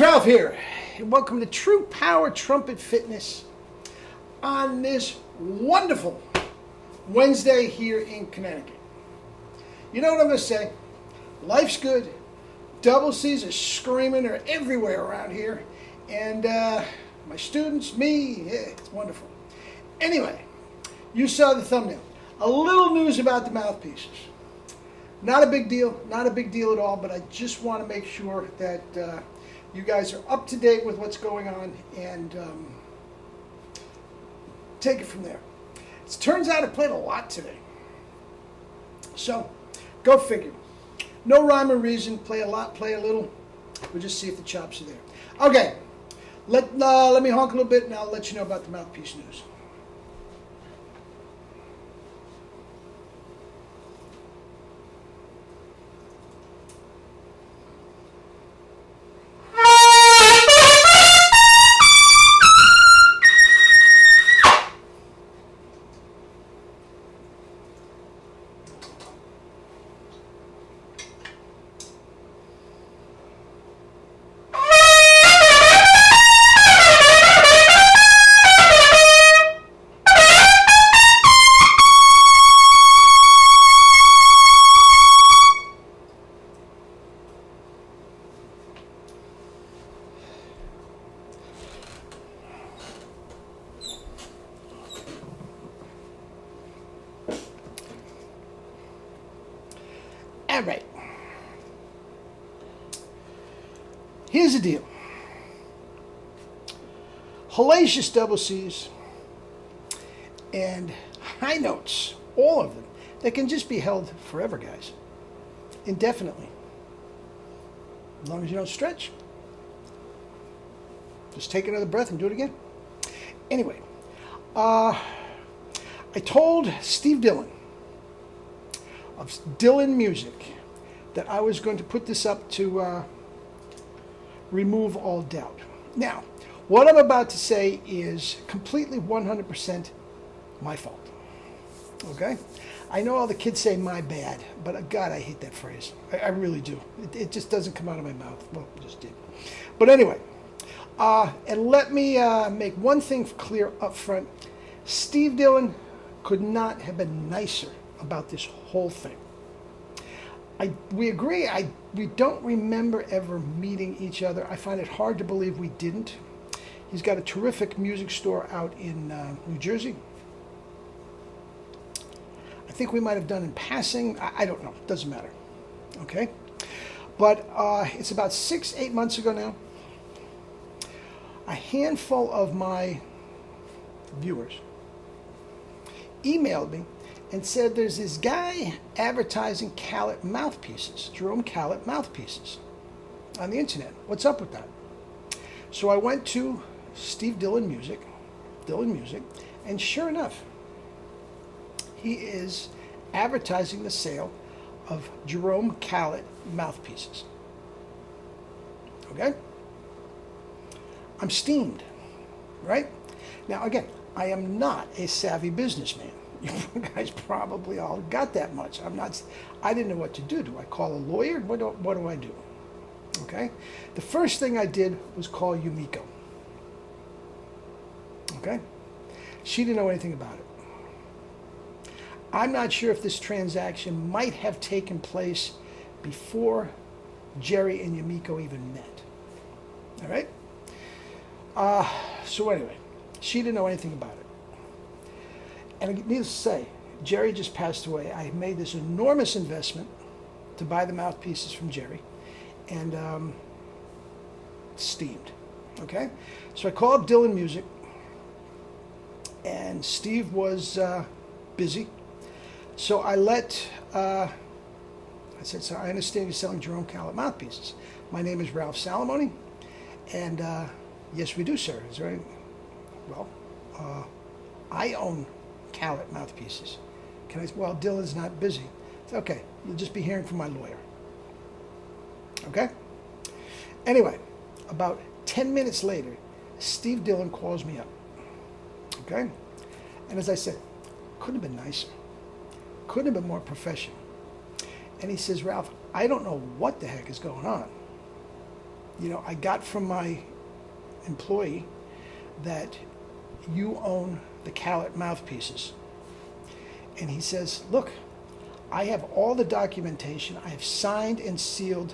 Ralph here, and welcome to True Power Trumpet Fitness on this wonderful Wednesday here in Connecticut. You know what I'm going to say? Life's good. Double C's are screaming. They're everywhere around here. And my students, me, yeah, it's wonderful. Anyway, you saw the thumbnail. A little news about the mouthpieces. Not a big deal, not a big deal at all, but I just want to make sure that you guys are up to date with what's going on and take it from there. It turns out I played a lot today. So, go figure. No rhyme or reason, play a lot, play a little. We'll just see if the chops are there. Okay, let me honk a little bit and I'll let you know about the mouthpiece news. All right. Here's the deal. Hellacious double C's and high notes, all of them, they can just be held forever, guys. Indefinitely. As long as you don't stretch. Just take another breath and do it again. Anyway, I told Steve Dillon of Dillon Music that I was going to put this up to remove all doubt. Now, what I'm about to say is completely 100% my fault. Okay? I know all the kids say my bad, but God, I hate that phrase. I really do. It just doesn't come out of my mouth. Well, it just did. But anyway, and let me make one thing clear up front. Steve Dillon could not have been nicer about this whole thing. We agree. We don't remember ever meeting each other. I find it hard to believe we didn't. He's got a terrific music store out in New Jersey. I think we might have done in passing. I don't know. Doesn't matter. Okay? But it's about 6-8 months ago now. A handful of my viewers emailed me and said there's this guy advertising Calet mouthpieces, Jerome Calet mouthpieces on the internet. What's up with that? So I went to Steve Dillon Music, and sure enough, he is advertising the sale of Jerome Calet mouthpieces. Okay? I'm steamed, right? Now again, I am not a savvy businessman. You guys probably all got that much. I didn't know what to do. Do I call a lawyer? What do I do? Okay? The first thing I did was call Yumiko. Okay? She didn't know anything about it. I'm not sure if this transaction might have taken place before Jerry and Yumiko even met. All right? So anyway, she didn't know anything about it. And needless to say, Jerry just passed away. I made this enormous investment to buy the mouthpieces from Jerry, and steamed. Okay? So I called up Dillon Music, and Steve was busy. So I said, so I understand you're selling Jerome Calet mouthpieces. My name is Ralph Salamone, and yes, we do, sir. Is there any? Well, I own Calet mouthpieces. Well, Dillon's not busy. It's okay. You'll just be hearing from my lawyer. Okay? Anyway, about 10 minutes later, Steve Dillon calls me up. Okay? And as I said, couldn't have been nicer. Couldn't have been more professional. And he says, Ralph, I don't know what the heck is going on, I got from my employee that you own the Callet mouthpieces. And he says, look, I have all the documentation. I have signed and sealed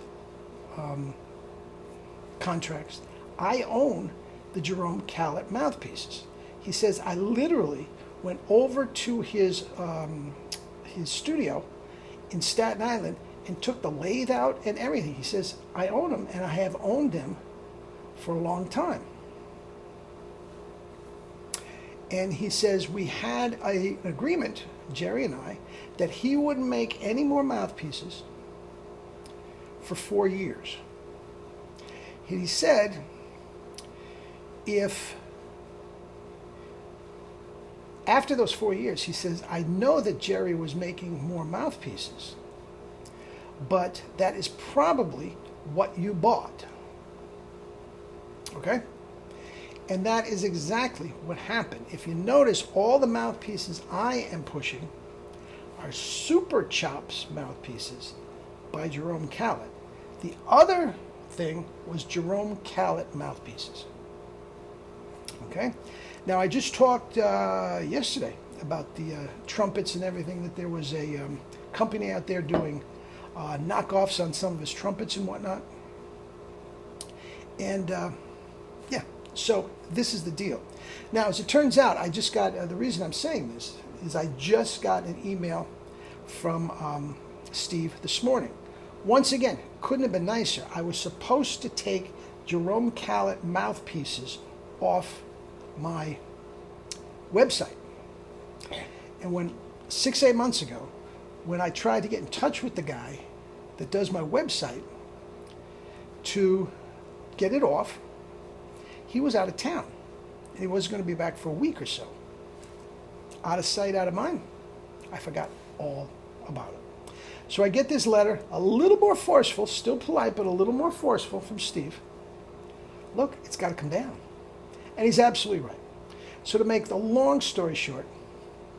contracts. I own the Jerome Callet mouthpieces. He says, I literally went over to his studio in Staten Island and took the lathe out and everything. He says, I own them, and I have owned them for a long time. And he says, we had an agreement, Jerry and I, that he wouldn't make any more mouthpieces for 4 years. He said, if after those 4 years, he says, I know that Jerry was making more mouthpieces, but that is probably what you bought. Okay? And that is exactly what happened. If you notice, all the mouthpieces I am pushing are Superchops mouthpieces by Jerome Callet. The other thing was Jerome Callet mouthpieces. Okay? Now, I just talked yesterday about the trumpets and everything, that there was a company out there doing knockoffs on some of his trumpets and whatnot. And yeah, so this is the deal. Now, as it turns out, I just got, the reason I'm saying this is I just got an email from Steve this morning. Once again, couldn't have been nicer. I was supposed to take Jerome Callet mouthpieces off my website. And when 6-8 months ago, when I tried to get in touch with the guy that does my website to get it off, he was out of town. And he wasn't going to be back for a week or so. Out of sight, out of mind. I forgot all about it. So I get this letter, a little more forceful, still polite, but a little more forceful from Steve. Look, it's got to come down. And he's absolutely right. So to make the long story short,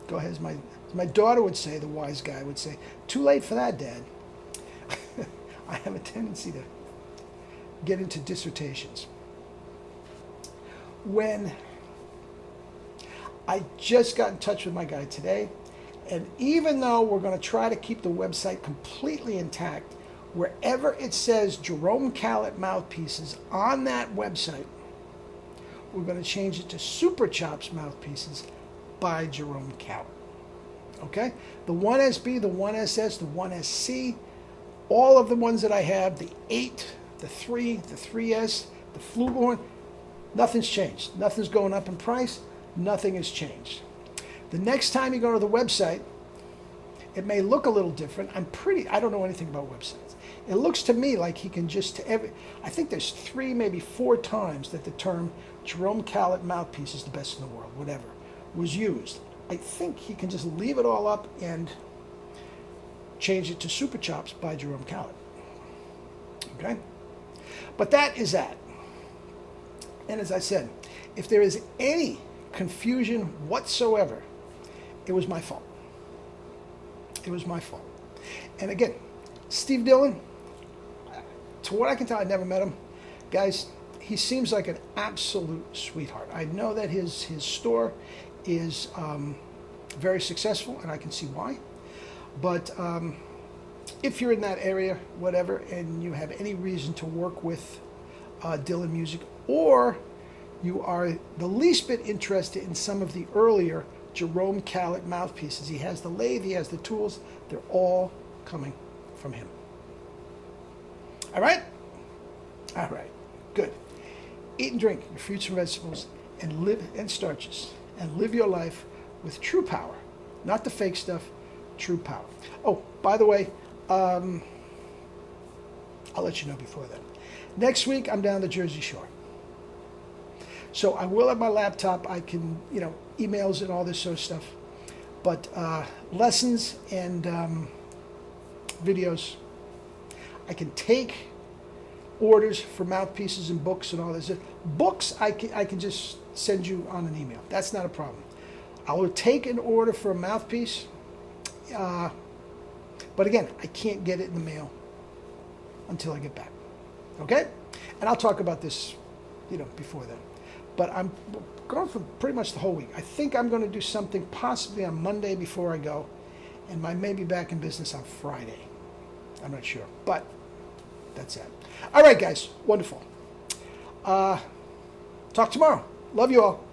go ahead, as my daughter would say, the wise guy would say, too late for that, Dad. I have a tendency to get into dissertations. When I just got in touch with my guy today, and even though we're going to try to keep the website completely intact, wherever it says Jerome Callet mouthpieces on that website, we're going to change it to Superchops mouthpieces by Jerome Callet. Okay? The 1SB, the 1SS, the 1SC, all of the ones that I have, the 8, the 3, the 3S, the Flugelhorn, nothing's changed. Nothing's going up in price. Nothing has changed. The next time you go to the website, it may look a little different. I don't know anything about websites. It looks to me like he can just, I think there's 3, maybe 4 times that the term Jerome Callet mouthpiece is the best in the world, whatever, was used. I think he can just leave it all up and change it to Superchops by Jerome Callet. Okay? But that is that. And as I said, if there is any confusion whatsoever, it was my fault. It was my fault. And again, Steve Dillon, to what I can tell, I never met him. Guys, he seems like an absolute sweetheart. I know that his store is very successful, and I can see why. But if you're in that area, whatever, and you have any reason to work with Dillon Music, or you are the least bit interested in some of the earlier Jerome Callet mouthpieces, he has the lathe, he has the tools, they're all coming from him. All right? All right. Good. Eat and drink your fruits and vegetables and live and starches and live your life with true power. Not the fake stuff, true power. Oh, by the way, I'll let you know before then. Next week, I'm down the Jersey Shore. So I will have my laptop. I can, emails and all this sort of stuff. But lessons and videos, I can take orders for mouthpieces and books and all this. Books, I can just send you on an email. That's not a problem. I will take an order for a mouthpiece. But again, I can't get it in the mail until I get back. Okay? And I'll talk about this, before then. But I'm going for pretty much the whole week. I think I'm going to do something possibly on Monday before I go, and I may be back in business on Friday. I'm not sure, but that's it. All right, guys, wonderful. Talk tomorrow. Love you all.